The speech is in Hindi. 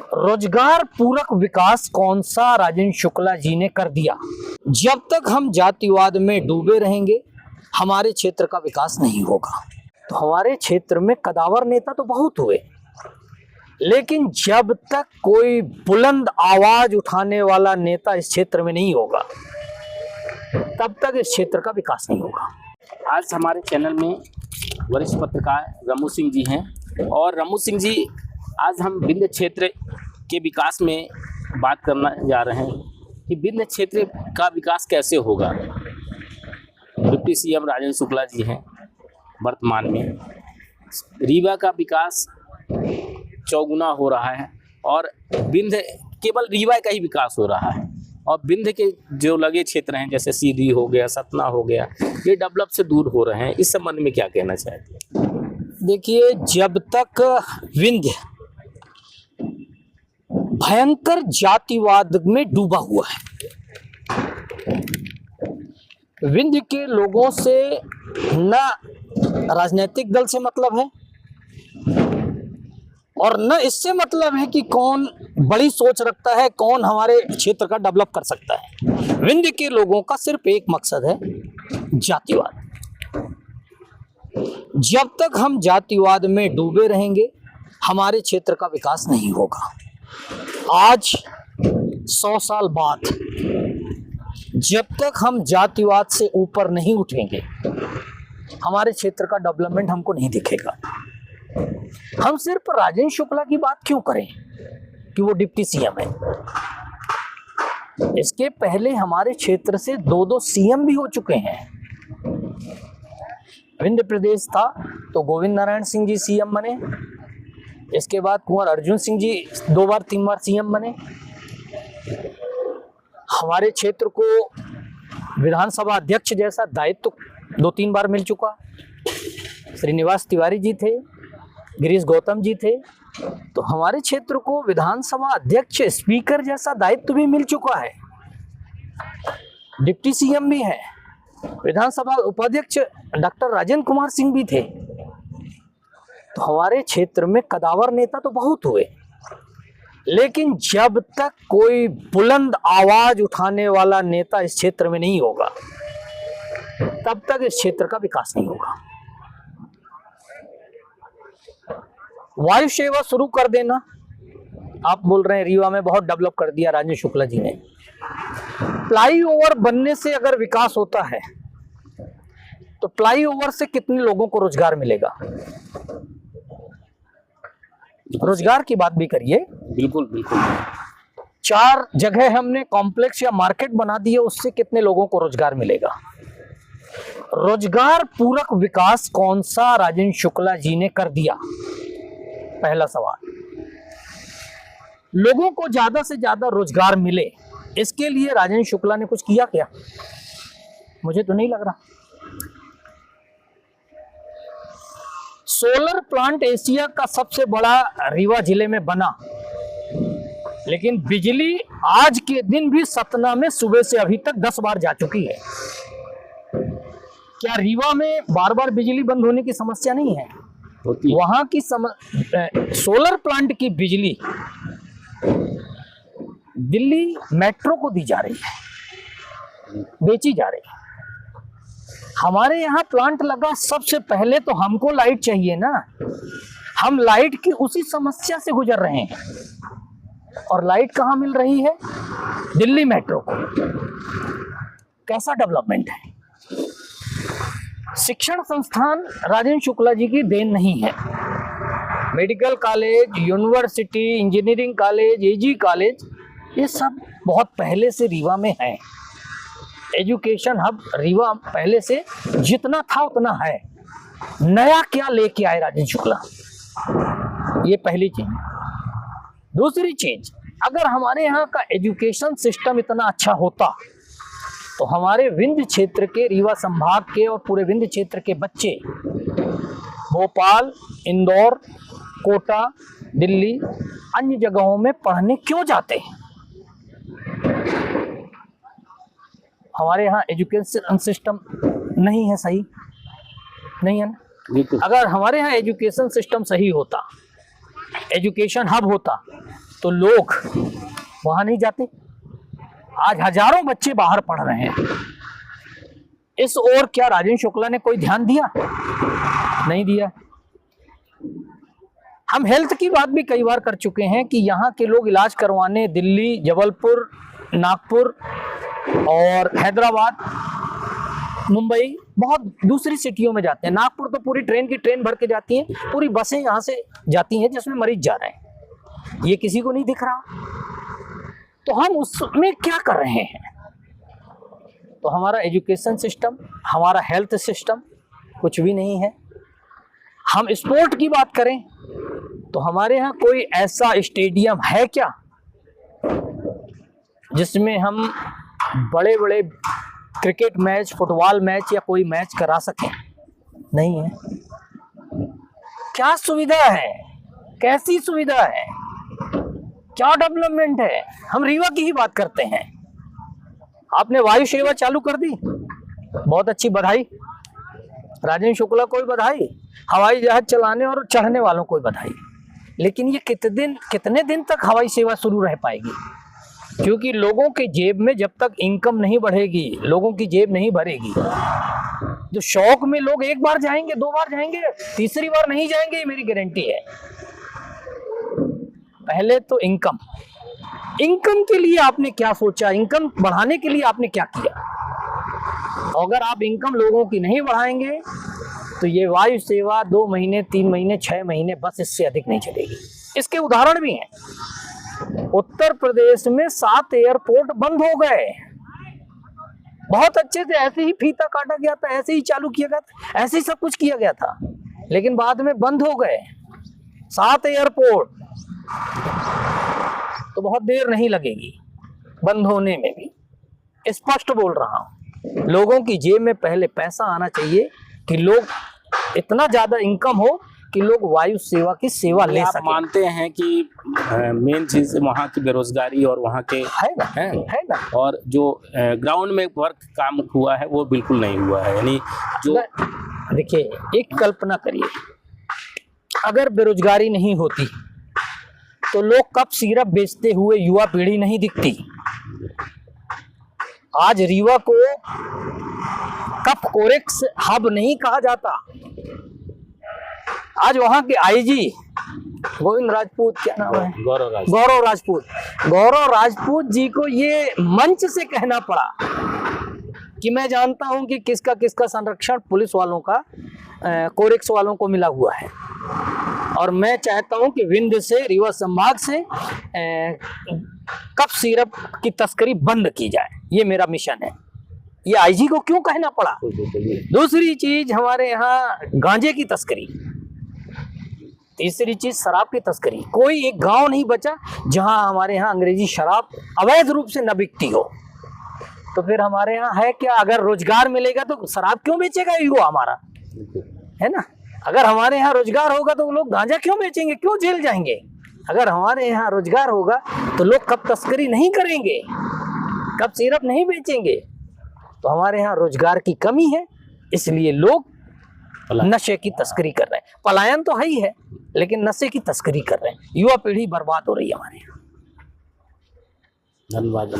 रोजगार पूरक विकास कौन सा राजेंद्र शुक्ला जी ने कर दिया। जब तक हम जातिवाद में डूबे रहेंगे हमारे क्षेत्र का विकास नहीं होगा। तो हमारे क्षेत्र में कदावर नेता तो बहुत हुए, लेकिन जब तक कोई बुलंद आवाज उठाने वाला नेता इस क्षेत्र में नहीं होगा तब तक इस क्षेत्र का विकास नहीं होगा। आज हमारे चैनल में वरिष्ठ पत्रकार रमू सिंह जी हैं और रमू सिंह जी आज हम विंध्य क्षेत्र के विकास में बात करना जा रहे हैं कि विंध्य क्षेत्र का विकास कैसे होगा। डिप्टी सीएम राजेंद्र शुक्ला जी हैं वर्तमान में, रीवा का विकास चौगुना हो रहा है और विंध्य केवल रीवा का ही विकास हो रहा है और विंध्य के जो लगे क्षेत्र हैं जैसे सीधी हो गया, सतना हो गया, ये डेवलप से दूर हो रहे हैं। इस संबंध में क्या कहना चाहते हैं? देखिए, जब तक विंध्य भयंकर जातिवाद में डूबा हुआ है, विंध्य के लोगों से न राजनीतिक दल से मतलब है और न इससे मतलब है कि कौन बड़ी सोच रखता है, कौन हमारे क्षेत्र का डेवलप कर सकता है। विंध्य के लोगों का सिर्फ एक मकसद है, जातिवाद। जब तक हम जातिवाद में डूबे रहेंगे हमारे क्षेत्र का विकास नहीं होगा। आज 100 साल बाद जब तक हम जातिवाद से ऊपर नहीं उठेंगे हमारे क्षेत्र का डेवलपमेंट हमको नहीं दिखेगा। हम सिर्फ राजेंद्र शुक्ला की बात क्यों करें कि वो डिप्टी सीएम है। इसके पहले हमारे क्षेत्र से 2 सीएम भी हो चुके हैं। विंध्य प्रदेश था तो गोविंद नारायण सिंह जी सीएम बने, इसके बाद कुंवर अर्जुन सिंह जी 2 बार 3 बार सीएम बने। हमारे क्षेत्र को विधानसभा अध्यक्ष जैसा दायित्व 2-3 बार मिल चुका। श्रीनिवास तिवारी जी थे, गिरीश गौतम जी थे, तो हमारे क्षेत्र को विधानसभा अध्यक्ष स्पीकर जैसा दायित्व भी मिल चुका है। डिप्टी सीएम भी है, विधानसभा उपाध्यक्ष डॉक्टर राजेंद्र कुमार सिंह भी थे। तो हमारे क्षेत्र में कदावर नेता तो बहुत हुए, लेकिन जब तक कोई बुलंद आवाज उठाने वाला नेता इस क्षेत्र में नहीं होगा तब तक इस क्षेत्र का विकास नहीं होगा। वायु सेवा शुरू कर देना, आप बोल रहे हैं रीवा में बहुत डेवलप कर दिया राजेंद्र शुक्ला जी ने। फ्लाईओवर बनने से अगर विकास होता है तो फ्लाईओवर से कितने लोगों को रोजगार मिलेगा? रोजगार की बात भी करिए। बिल्कुल बिल्कुल। 4 जगह हमने कॉम्प्लेक्स या मार्केट बना दिए, उससे कितने लोगों को रोजगार मिलेगा? रोजगार पूरक विकास कौन सा राजेंद्र शुक्ला जी ने कर दिया? पहला सवाल। लोगों को ज्यादा से ज्यादा रोजगार मिले, इसके लिए राजेंद्र शुक्ला ने कुछ किया क्या? मुझे तो नहीं लग रहा। सोलर प्लांट एशिया का सबसे बड़ा रीवा जिले में बना, लेकिन बिजली आज के दिन भी सतना में सुबह से अभी तक 10 बार जा चुकी है। क्या रीवा में बार बार बिजली बंद होने की समस्या नहीं है? वहां की सोलर प्लांट की बिजली दिल्ली मेट्रो को दी जा रही है, बेची जा रही है। हमारे यहाँ प्लांट लगा, सबसे पहले तो हमको लाइट चाहिए ना। हम लाइट की उसी समस्या से गुजर रहे हैं और लाइट कहाँ मिल रही है? दिल्ली मेट्रो को। कैसा डेवलपमेंट है? शिक्षण संस्थान राजेंद्र शुक्ला जी की देन नहीं है। Medical college, university, engineering college, AG college, ये सब बहुत पहले से रीवा में है। एजुकेशन हब रीवा पहले से जितना था उतना है। नया क्या लेके आए राजेंद्र शुक्ला? ये पहली चीज। दूसरी चीज, अगर हमारे यहाँ का एजुकेशन सिस्टम इतना अच्छा होता तो हमारे विंध्य क्षेत्र के, रीवा संभाग के और पूरे विंध्य क्षेत्र के बच्चे भोपाल, इंदौर, कोटा, दिल्ली, अन्य जगहों में पढ़ने क्यों जाते हैं? हमारे यहाँ एजुकेशन सिस्टम नहीं है, सही नहीं है ना। अगर हमारे यहाँ एजुकेशन सिस्टम सही होता, एजुकेशन हब होता, तो लोग वहां नहीं जाते। आज हजारों बच्चे बाहर पढ़ रहे हैं। इस ओर क्या राजेंद्र शुक्ला ने कोई ध्यान दिया? नहीं दिया। हम हेल्थ की बात भी कई बार कर चुके हैं कि यहाँ के लोग इलाज करवाने दिल्ली, जबलपुर, नागपुर और हैदराबाद, मुंबई, बहुत दूसरी सिटियों में जाते हैं। नागपुर तो पूरी ट्रेन की ट्रेन भर के जाती हैं, पूरी बसें यहाँ से जाती हैं जिसमें मरीज जा रहे हैं। ये किसी को नहीं दिख रहा। तो हम उसमें क्या कर रहे हैं? तो हमारा एजुकेशन सिस्टम, हमारा हेल्थ सिस्टम कुछ भी नहीं है। हम स्पोर्ट की बात करें तो हमारे यहाँ कोई ऐसा स्टेडियम है क्या जिसमें हम बड़े बड़े क्रिकेट मैच, फुटबॉल मैच या कोई मैच करा सकें? नहीं है। क्या सुविधा है? कैसी सुविधा है? क्या डेवलपमेंट है? हम रीवा की ही बात करते हैं। आपने वायु सेवा चालू कर दी, बहुत अच्छी, बधाई। राजेंद्र शुक्ला को भी बधाई, हवाई जहाज चलाने और चढ़ने वालों को भी बधाई। लेकिन ये कितने दिन तक हवाई सेवा शुरू रह पाएगी? क्योंकि लोगों के जेब में जब तक इनकम नहीं बढ़ेगी, लोगों की जेब नहीं भरेगी, जो शौक में लोग एक बार जाएंगे, 2 बार जाएंगे, तीसरी बार नहीं जाएंगे, ये मेरी गारंटी है। पहले तो इनकम के लिए आपने क्या सोचा? इनकम बढ़ाने के लिए आपने क्या किया? अगर आप इनकम लोगों की नहीं बढ़ाएंगे तो ये वायु सेवा 2 महीने, 3 महीने, 6 महीने, बस इससे अधिक नहीं चलेगी। इसके उदाहरण भी हैं। उत्तर प्रदेश में 7 एयरपोर्ट बंद हो गए। बहुत अच्छे से ऐसे ही फीता काटा गया था, ऐसे ही चालू किया गया था, ऐसे ही सब कुछ किया गया था, लेकिन बाद में बंद हो गए 7 एयरपोर्ट। तो बहुत देर नहीं लगेगी बंद होने में भी। स्पष्ट बोल रहा हूं, लोगों की जेब में पहले पैसा आना चाहिए कि लोग इतना ज्यादा इनकम हो कि लोग वायु सेवा की सेवा ले आप सकें। मानते हैं कि मेन चीज वहाँ की बेरोजगारी और वहाँ के है ना। और जो ग्राउंड में वर्क काम हुआ है वो बिल्कुल नहीं हुआ है। यानी जो देखिए, एक कल्पना करिए, अगर बेरोजगारी नहीं होती तो लोग कप सिरप बेचते हुए युवा पीढ़ी नहीं दिखती। आज रीवा को कप कोरेक्स हब नहीं कहा जाता। आज वहां के आईजी गोविंद राजपूत, क्या नाम है, गौरव राजपूत जी को ये मंच से कहना पड़ा कि मैं जानता हूं कि किसका किसका संरक्षण पुलिस वालों का, कोरेक्स वालों को मिला हुआ है, और मैं चाहता हूं कि विंध्य से, रीवा संभाग से कप सिरप की तस्करी बंद की जाए। ये मेरा मिशन है। ये आईजी को क्यों कहना पड़ा? दूसरी चीज, हमारे यहाँ गांजे की तस्करी। तीसरी चीज, शराब की तस्करी। कोई एक गांव नहीं बचा जहां हमारे यहाँ अंग्रेजी शराब अवैध रूप से न बिकती हो। तो फिर हमारे यहाँ है क्या? अगर रोजगार मिलेगा तो शराब क्यों बेचेगा युवा हमारा, है ना? अगर हमारे यहाँ रोजगार होगा तो लोग गांजा क्यों बेचेंगे, क्यों जेल जाएंगे? अगर हमारे यहाँ रोजगार होगा तो लोग कप तस्करी नहीं करेंगे, कप सिरप नहीं बेचेंगे। तो हमारे यहाँ रोजगार की कमी है, इसलिए लोग नशे की तस्करी कर रहे हैं। पलायन तो है ही है, लेकिन नशे की तस्करी कर रहे हैं। युवा पीढ़ी बर्बाद हो रही है हमारे यहाँ। धन्यवाद।